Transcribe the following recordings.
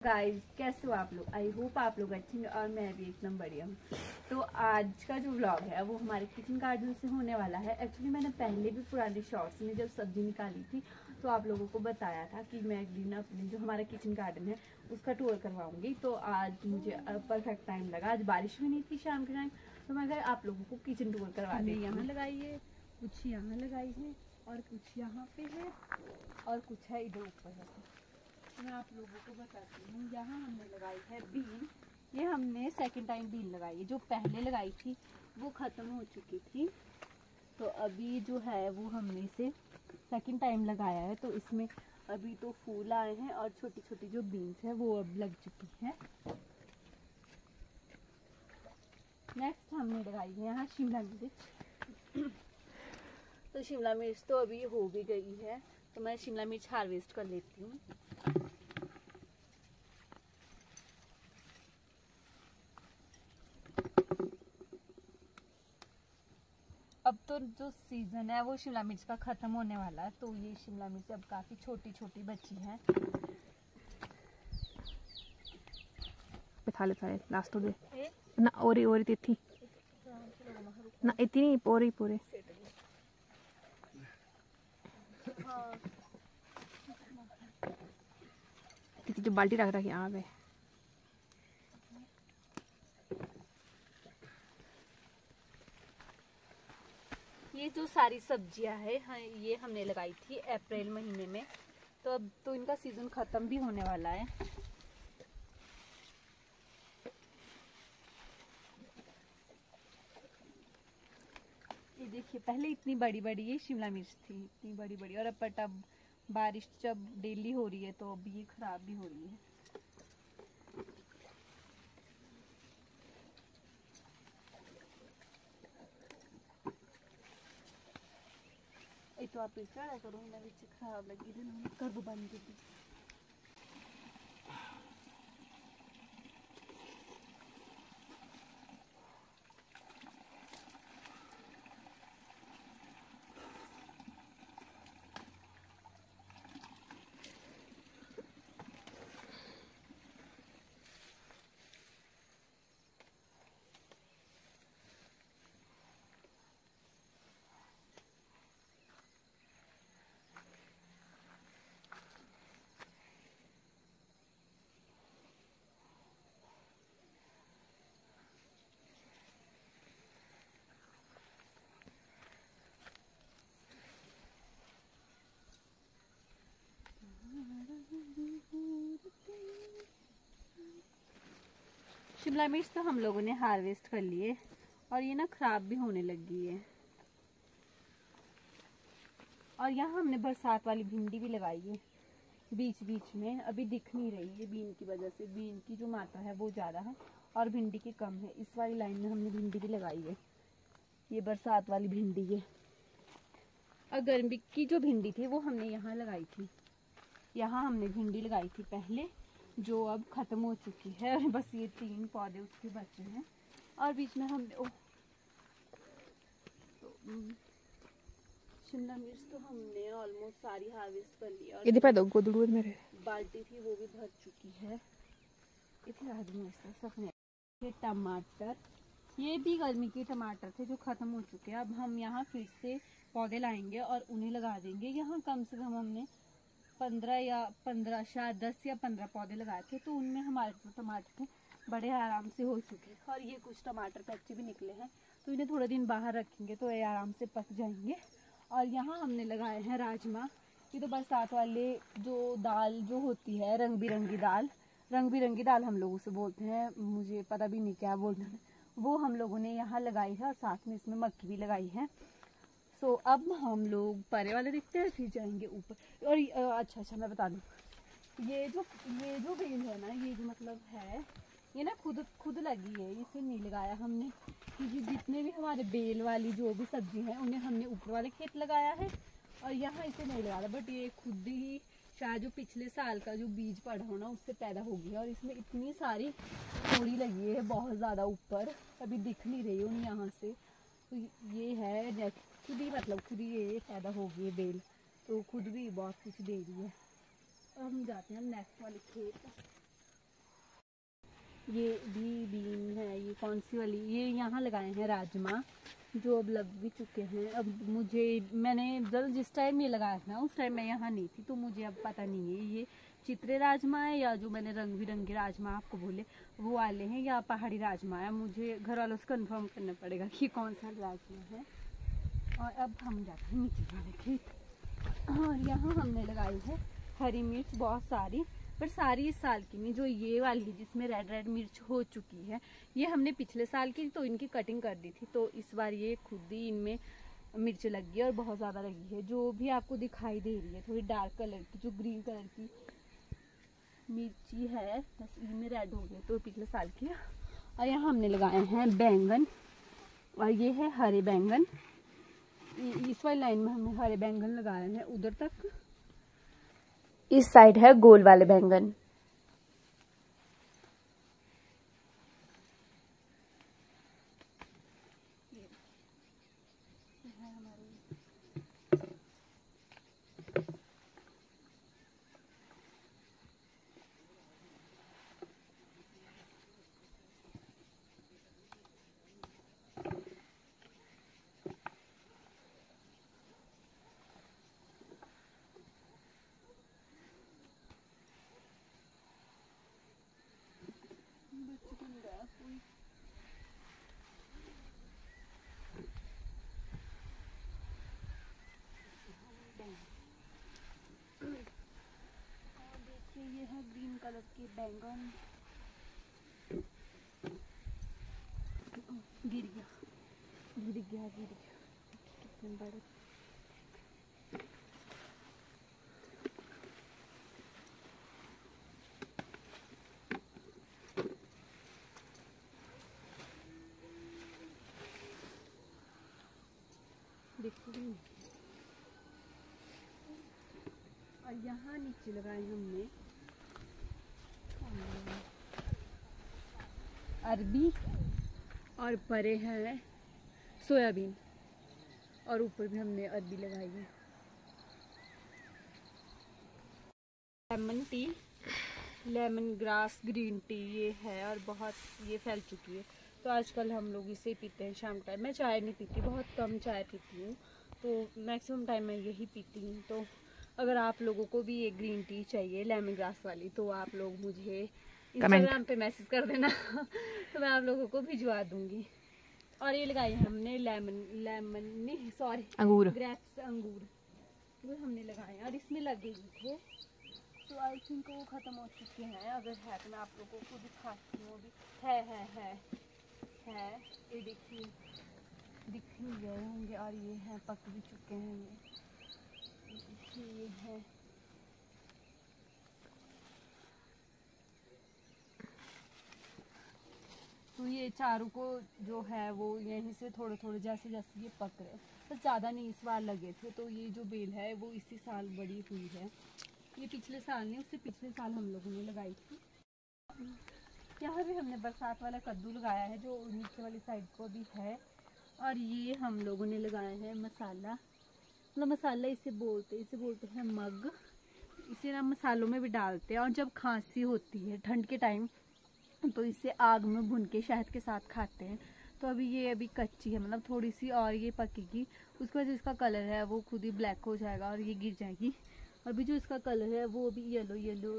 Guys कैसे हो आप लोग। आई होप आप लोग अच्छे हैं और मैं भी एकदम बढ़िया हूँ। तो आज का जो व्लॉग है वो हमारे किचन गार्डन से होने वाला है। एक्चुअली मैंने पहले भी पुराने शॉर्ट्स में जब सब्जी निकाली थी तो आप लोगों को बताया था कि मैं एक दिन अपने जो हमारा किचन गार्डन है उसका टूर करवाऊंगी। तो आज मुझे परफेक्ट टाइम लगा, आज बारिश भी नहीं थी शाम के टाइम, तो मैं कहा आप लोगों को किचन टूर करवा दी। यहाँ लगाई है, कुछ यहाँ लगाई है और कुछ यहाँ पे है और कुछ है इधर ऊपर है। मैं आप लोगों को बताती हूँ। यहाँ हमने लगाई है बीन। ये हमने सेकंड टाइम बीन लगाई है, जो पहले लगाई थी वो ख़त्म हो चुकी थी। तो अभी जो है वो हमने इसे सेकंड टाइम लगाया है। तो इसमें अभी तो फूल आए हैं और छोटी छोटी जो बीन्स है वो अब लग चुकी है। नेक्स्ट हमने लगाई है यहाँ शिमला मिर्च। तो शिमला मिर्च तो अभी हो भी गई है, तो मैं शिमला मिर्च हार्वेस्ट कर लेती हूँ। अब तो जो सीजन है वो शिमला मिर्च का खत्म होने वाला है, तो ये शिमला मिर्च अब काफी छोटी छोटी बची है। थाले थाले लास्ट दे ना ओरी ओरी तिथि ना इतनी पूरी पूरे तिथि जो बाल्टी रख रखी यहाँ पे। ये जो सारी सब्जियां है हाँ, ये हमने लगाई थी अप्रैल महीने में, तो अब तो इनका सीजन खत्म भी होने वाला है। ये देखिए पहले इतनी बड़ी बड़ी ये शिमला मिर्च थी, इतनी बड़ी बड़ी, और अब बारिश जब डेली हो रही है तो अब ये खराब भी हो रही है। ये तो आप इतना करो ना, खराब लगी थी कर दो बंद की। शिमला मिर्च तो हम लोगों ने हार्वेस्ट कर लिए और ये ना खराब भी होने लगी है। और यहाँ हमने बरसात वाली भिंडी भी लगाई है बीच बीच में, अभी दिख नहीं रही है बीन की वजह से। बीन की जो मात्रा है वो ज़्यादा है और भिंडी की कम है। इस वाली लाइन में हमने भिंडी भी लगाई है, ये बरसात वाली भिंडी है। और गर्मी की जो भिंडी थी वो हमने यहाँ लगाई थी, यहाँ हमने भिंडी लगाई थी पहले, जो अब खत्म हो चुकी है। बस ये 3 पौधे उसके बचे हैं। और बीच में हमने शिमला मिर्च तो हमने ऑलमोस्ट सारी हार्वेस्ट कर ली और मेरे बाल्टी थी वो भी भर चुकी है। ये टमाटर, ये भी गर्मी के टमाटर थे जो खत्म हो चुके हैं। अब हम यहाँ फिर से पौधे लाएंगे और उन्हें लगा देंगे। यहाँ कम से कम हमने 15 शायद 10 या 15 पौधे लगाए थे, तो उनमें हमारे जो टमाटर थे बड़े आराम से हो चुके हैं। और ये कुछ टमाटर कच्चे भी निकले हैं, तो इन्हें थोड़े दिन बाहर रखेंगे तो ये आराम से पक जाएंगे। और यहाँ हमने लगाए हैं राजमा। ये तो बरसात वाले जो दाल जो होती है रंग बिरंगी दाल हम लोग उसे बोलते हैं, मुझे पता भी नहीं क्या बोलते हैं, वो हम लोगों ने यहाँ लगाई है और साथ में इसमें मक्की भी लगाई है। सो अब हम लोग परे वाले देखते हैं फिर जाएंगे ऊपर। और अच्छा मैं बता दूँ, ये जो बेल है ना, ये जो मतलब है ये ना खुद लगी है, इसे नहीं लगाया हमने, क्योंकि जितने भी हमारे बेल वाली जो भी सब्जी है उन्हें हमने ऊपर वाले खेत लगाया है और यहाँ इसे नहीं लगाया। बट ये खुद ही शायद जो पिछले साल का जो बीज पड़ा हो ना उससे पैदा होगी। और इसमें इतनी सारी थोड़ी लगी है बहुत ज़्यादा ऊपर, अभी दिख नहीं रही हूँ यहाँ से। तो ये है खुद ही ये पैदा होगी है बेल, तो खुद भी बहुत कुछ दे रही है। अब हम जाते हैं नेक्स्ट वाले खेत। ये भी बीन है, ये कौन सी वाली, ये यहाँ लगाए हैं राजमा जो अब लग भी चुके हैं। अब मैंने जब जिस टाइम ये लगाया था उस टाइम मैं यहाँ नहीं थी, तो मुझे अब पता नहीं है ये चित्रे राजमा है या जो मैंने रंग बिरंगे राजमा आपको बोले वो वाले हैं या पहाड़ी राजमा है। मुझे घर वालों से कंफर्म करना पड़ेगा कि कौन सा राजमा है। और अब हम जाते हैं नीचे वाले खेत। और यहाँ हमने लगाई है हरी मिर्च बहुत सारी, पर सारी इस साल की नहीं। जो ये वाली जिसमें रेड रेड मिर्च हो चुकी है ये हमने पिछले साल की, तो इनकी कटिंग कर दी थी, तो इस बार ये खुद ही इनमें मिर्च लगी है और बहुत ज़्यादा लगी है। जो भी आपको दिखाई दे रही है थोड़ी डार्क कलर की, जो ग्रीन कलर की मिर्ची है बस इनमें रेड हो गया, तो पिछले साल की है। और यहाँ हमने लगाए हैं बैंगन, और ये है हरे बैंगन। इस वाली लाइन में हमने हरे बैंगन लगाए हैं, उधर तक इस साइड है गोल वाले बैंगन। ये है ग्रीन कलर के बैंगन। गिर गया कितने बड़े। देखिए और यहाँ नीचे लगाए हमने अरबी, और परे है सोयाबीन, और ऊपर भी हमने अरबी लगाई है। Lemon tea, lemon grass green tea ये है, और बहुत ये फैल चुकी है, तो आजकल हम लोग इसे पीते हैं शाम टाइम। मैं चाय नहीं पीती, बहुत कम चाय पीती हूँ, तो मैक्सिमम टाइम मैं यही पीती हूँ। तो अगर आप लोगों को भी ये ग्रीन टी चाहिए लेमन ग्रास वाली, तो आप लोग मुझे इंस्टाग्राम पे मैसेज कर देना तो मैं आप लोगों को भिजवा दूंगी। और ये लगाई है हमने लेमन नहीं सॉरी अंगूर, ग्रेप्स, अंगूर वो हमने लगाए हैं, और इसमें लगे हुए थे, तो आई थिंक वो ख़त्म हो चुके हैं। अगर है तो मैं आप लोगों को दिखाती हूँ। अभी है ये देखिए, दिख ही गए होंगे, और ये हैं पक भी चुके हैं। ये देखिए ये है, तो ये चारों को जो है वो यहीं से थोड़े थोड़े जैसे जैसे ये पक रहे, बस ज़्यादा नहीं इस बार लगे थे। तो ये जो बेल है वो इसी साल बड़ी हुई है, ये पिछले साल नहीं उससे पिछले साल हम लोगों ने लगाई थी। यहाँ भी हमने बरसात वाला कद्दू लगाया है जो नीचे वाली साइड को भी है। और ये हम लोगों ने लगाया है मसाला, मतलब मसाला इसे बोलते हैं मग। इसे ना मसालों में भी डालते हैं, और जब खांसी होती है ठंड के टाइम तो इसे आग में भून के शहद के साथ खाते हैं। तो अभी कच्ची है, मतलब थोड़ी सी और ये पकेगी, उसके बाद इसका कलर है वो खुद ही ब्लैक हो जाएगा और ये गिर जाएगी। अभी जो इसका कलर है वो भी येलो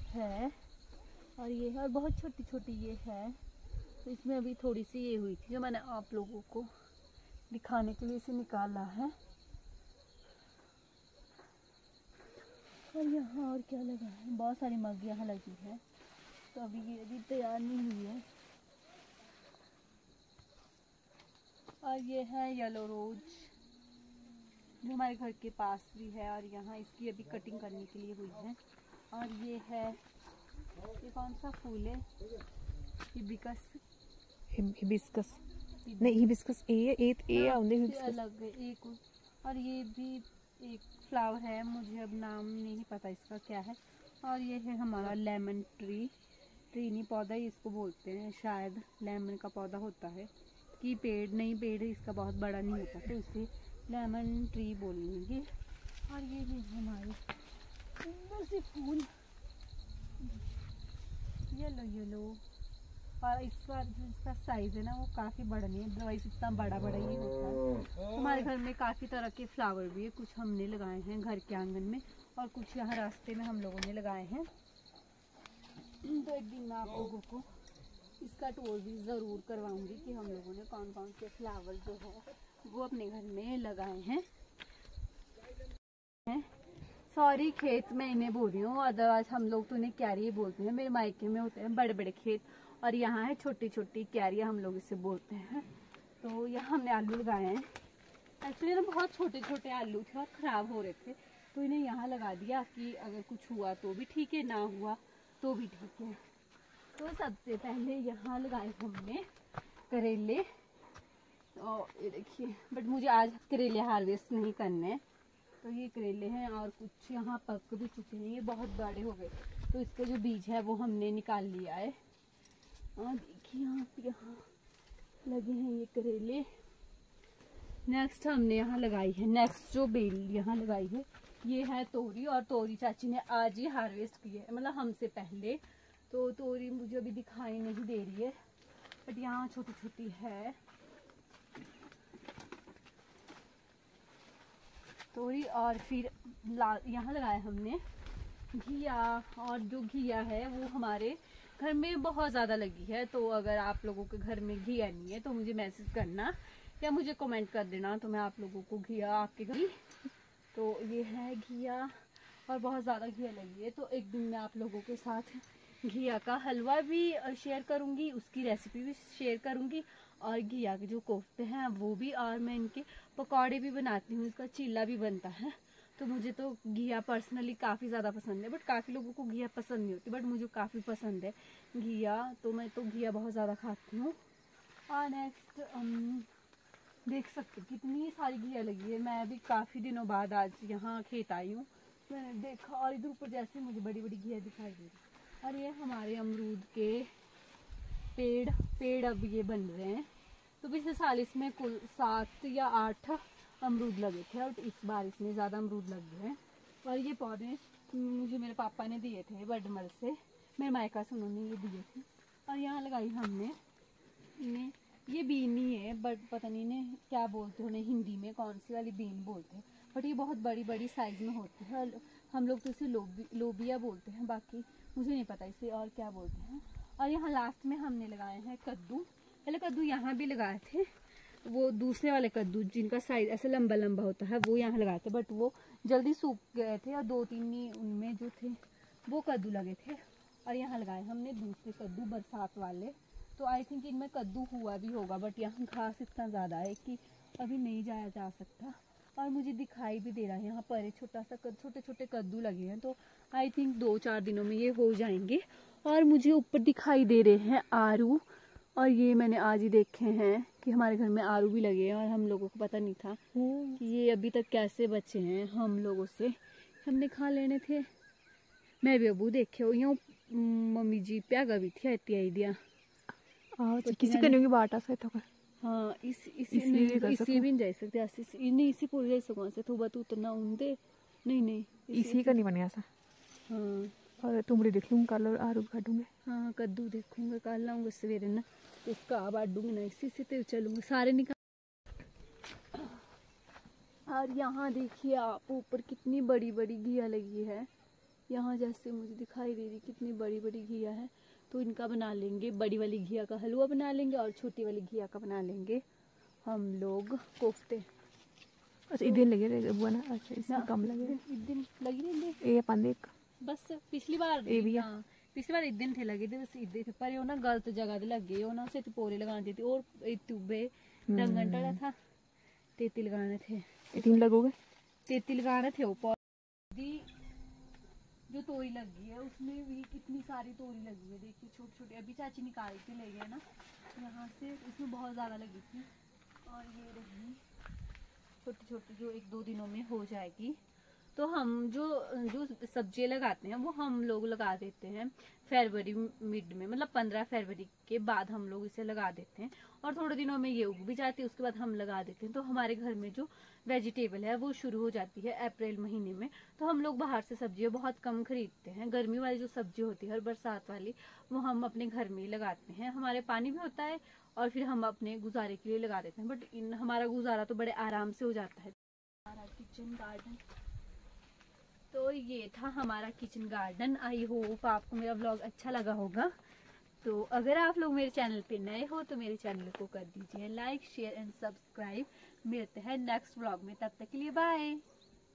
है, और ये है, और बहुत छोटी छोटी ये है। तो इसमें अभी थोड़ी सी ये हुई थी जो मैंने आप लोगों को दिखाने के लिए इसे निकाला है। और यहाँ और क्या लगा है, बहुत सारी मग यहाँ लगी है, तो अभी ये अभी तैयार नहीं हुई है। और ये है येलो रोज जो हमारे घर के पास भी है, और यहाँ इसकी अभी कटिंग करने के लिए हुई है। और ये है, ये कौन सा फूल है, हिबिस्कस नहीं, हिबिस्कस ए अलग है एक। और ये भी एक फ्लावर है, मुझे अब नाम नहीं पता इसका क्या है। और ये है हमारा लेमन ट्री नहीं पौधा ही इसको बोलते हैं, शायद लेमन का पौधा होता है कि पेड़ नहीं, पेड़ इसका बहुत बड़ा नहीं होता, तो इसे लेमन ट्री बोलेंगे। और ये भी हमारे सुंदर से फूल, ये लो। और इस बार जो इसका साइज है ना वो काफ़ी बड़ा नहीं है, अदरवाइज इतना बड़ा बड़ा ही होता है। हमारे घर में काफ़ी तरह के फ्लावर भी है, कुछ हमने लगाए हैं घर के आंगन में और कुछ यहाँ रास्ते में हम लोगों ने लगाए हैं। तो एक दिन मैं आप लोगों को इसका टूर भी ज़रूर करवाऊंगी कि हम लोगों ने कौन कौन से फ्लावर जो है वो अपने घर में लगाए हैं। सॉरी खेत में इन्हें बोल रही हूँ, अदरवाइज हम लोग तो इन्हें क्यारी बोलते हैं। मेरे मायके में होते हैं बड़े बड़े खेत और यहाँ है छोटी छोटी क्यारियाँ, हम लोग इसे बोलते हैं। तो यहाँ हमने आलू लगाए हैं। एक्चुअली ना बहुत छोटे छोटे आलू थे और ख़राब हो रहे थे, तो इन्हें यहाँ लगा दिया कि अगर कुछ हुआ तो भी ठीक है, ना हुआ तो भी ठीक है। तो सबसे पहले यहाँ लगाए हमने करेले, और ये देखिए, बट मुझे आज करेले हार्वेस्ट नहीं करने, तो ये करेले हैं और कुछ यहाँ पक भी चुके हैं, ये बहुत बड़े हो गए, तो इसके जो बीज है वो हमने निकाल लिया है। और देखिए आप यहाँ लगे हैं ये करेले। नेक्स्ट हमने यहाँ लगाई है, नेक्स्ट जो बेल यहाँ लगाई है ये है तोरी, और तोरी चाची ने आज ही हार्वेस्ट की है, मतलब हमसे पहले। तो तोरी मुझे अभी दिखाई नहीं दे रही है, बट यहाँ छोटी छोटी है तोरी। और फिर यहाँ लगाया हमने घिया, और जो घिया है वो हमारे घर में बहुत ज़्यादा लगी है। तो अगर आप लोगों के घर में घिया नहीं है तो मुझे मैसेज करना या मुझे कमेंट कर देना, तो मैं आप लोगों को घिया आपके घर। तो ये है घिया और बहुत ज़्यादा घिया लगी है। तो एक दिन मैं आप लोगों के साथ घिया का हलवा भी शेयर करूँगी, उसकी रेसिपी भी शेयर करूँगी, और घिया के जो कोफ्ते हैं वो भी, और मैं इनके पकौड़े भी बनाती हूँ, इसका चीला भी बनता है। तो मुझे तो घिया पर्सनली काफ़ी ज़्यादा पसंद है, बट काफ़ी लोगों को घिया पसंद नहीं होती, बट मुझे काफ़ी पसंद है घिया, तो मैं तो घिया बहुत ज़्यादा खाती हूँ। और नेक्स्ट देख सकते कितनी सारी घिया लगी है। मैं भी काफ़ी दिनों बाद आज यहाँ खेत आई हूँ, मैंने देखा और इधर ऊपर जैसे मुझे बड़ी बड़ी घिया दिखाई दे रही। और ये हमारे अमरूद के पेड़ अब ये बन रहे हैं। तो पिछले साल इसमें कुल 7 या 8 अमरूद लगे थे, और इस बार इसमें ज़्यादा अमरूद लग गए हैं। और ये पौधे मुझे मेरे पापा ने दिए थे बडमल से, मेरे मायका से उन्होंने ये दिए थे। और यहाँ लगाई हमने इन्हें, ये बीन ही है, बट पता नहीं इन्हें क्या बोलते हैं, उन्हें हिंदी में कौन सी वाली बीन बोलते हैं, बट ये बहुत बड़ी बड़ी साइज़ में होती है। हम लोग तो इसे लोबिया बोलते हैं, बाकी मुझे नहीं पता इसे और क्या बोलते हैं। और यहाँ लास्ट में हमने लगाए हैं कद्दू। पहले कद्दू यहाँ भी लगाए थे, वो दूसरे वाले कद्दू जिनका साइज ऐसे लंबा लंबा होता है वो यहाँ लगाए थे, बट वो जल्दी सूख गए थे, और 2-3 ही उनमें जो थे वो कद्दू लगे थे। और यहाँ लगाए हमने दूसरे कद्दू बरसात वाले। तो आई थिंक इनमें कद्दू हुआ भी होगा, बट यहाँ घास इतना ज़्यादा है कि अभी नहीं जाया जा सकता। और मुझे दिखाई भी दे रहा है यहाँ पर छोटा सा छोटे छोटे कद्दू लगे हैं, तो आई थिंक 2-4 दिनों में ये हो जाएंगे। और मुझे ऊपर दिखाई दे रहे हैं आरू, और ये मैंने आज ही देखे हैं कि हमारे घर में आरू भी लगे हैं, और हम लोगों को पता नहीं था कि ये अभी तक कैसे बचे हैं। हम लोगों से हमने खा लेने थे। मैं भी अबू देखे हो यूँ मम्मी जी प्यागा भी थी आती आई दिया किसी का नहीं बाटा से तो हाँ इसी भी नहीं जा सकते, नहीं इसी पूरे जा सको से थोड़ा तो उतना उनदे नहीं इसी का नहीं बनिया सा। हाँ और तुमड़ी देख लूँगा कल, और आलू काटूंगे। हाँ कद्दू देखूंगा, कल लाऊंगा सवेरे ना, इसका बांटूंगी ना, इसी से तो चलूंगा सारे निकाल। और यहाँ देखिए आप ऊपर कितनी बड़ी बड़ी घिया लगी है, यहाँ जैसे मुझे दिखाई दे रही कितनी बड़ी बड़ी घिया है। तो इनका बना लेंगे, बड़ी वाली घिया का हलवा बना लेंगे, और छोटी वाली घिया का बना लेंगे हम लोग कोफ्ते। अच्छा इधर लगे रहे बुआ ना, अच्छा इसमें कम लगे दिन लगी रहेंगे ये देख बस। पिछली बार ये भी हाँ पिछली बार दिन थे लगे थे, बस इधर थे, पर ये ना गलत जगह ते लगे हो ना, उसे पोरे लगाने थे, और तुबे रंगन टड़ा था, 33 लगाने थे। 3 लगोगे 33 लगाने थे। ऊपर जो तोरी लगी है उसमें भी कितनी सारी तोरी लगी है, देखिए छोटी छोटी, अभी चाची निकाल के ले गए ना यहाँ से, इसमें बहुत ज़्यादा लगी थी। और ये रही छोटी छोटी जो 1-2 दिनों में हो जाएगी। तो हम जो जो सब्जियां लगाते हैं वो हम लोग लगा देते हैं फरवरी मिड में, मतलब 15 फरवरी के बाद हम लोग इसे लगा देते हैं और थोड़े दिनों में ये उग भी जाती है, उसके बाद हम लगा देते हैं। तो हमारे घर में जो वेजिटेबल है वो शुरू हो जाती है अप्रैल महीने में। तो हम लोग बाहर से सब्जियां बहुत कम खरीदते हैं। गर्मी वाली जो सब्जी होती है और बरसात वाली वो हम अपने घर में ही लगाते हैं। हमारे पानी भी होता है और फिर हम अपने गुजारे के लिए लगा देते हैं, बट हमारा गुजारा तो बड़े आराम से हो जाता है। हमारा किचन गार्डन, तो ये था हमारा किचन गार्डन। आई होप आपको मेरा व्लॉग अच्छा लगा होगा। तो अगर आप लोग मेरे चैनल पे नए हो तो मेरे चैनल को कर दीजिए लाइक, शेयर एंड सब्सक्राइब। मिलते हैं नेक्स्ट व्लॉग में, तब तक के लिए बाय।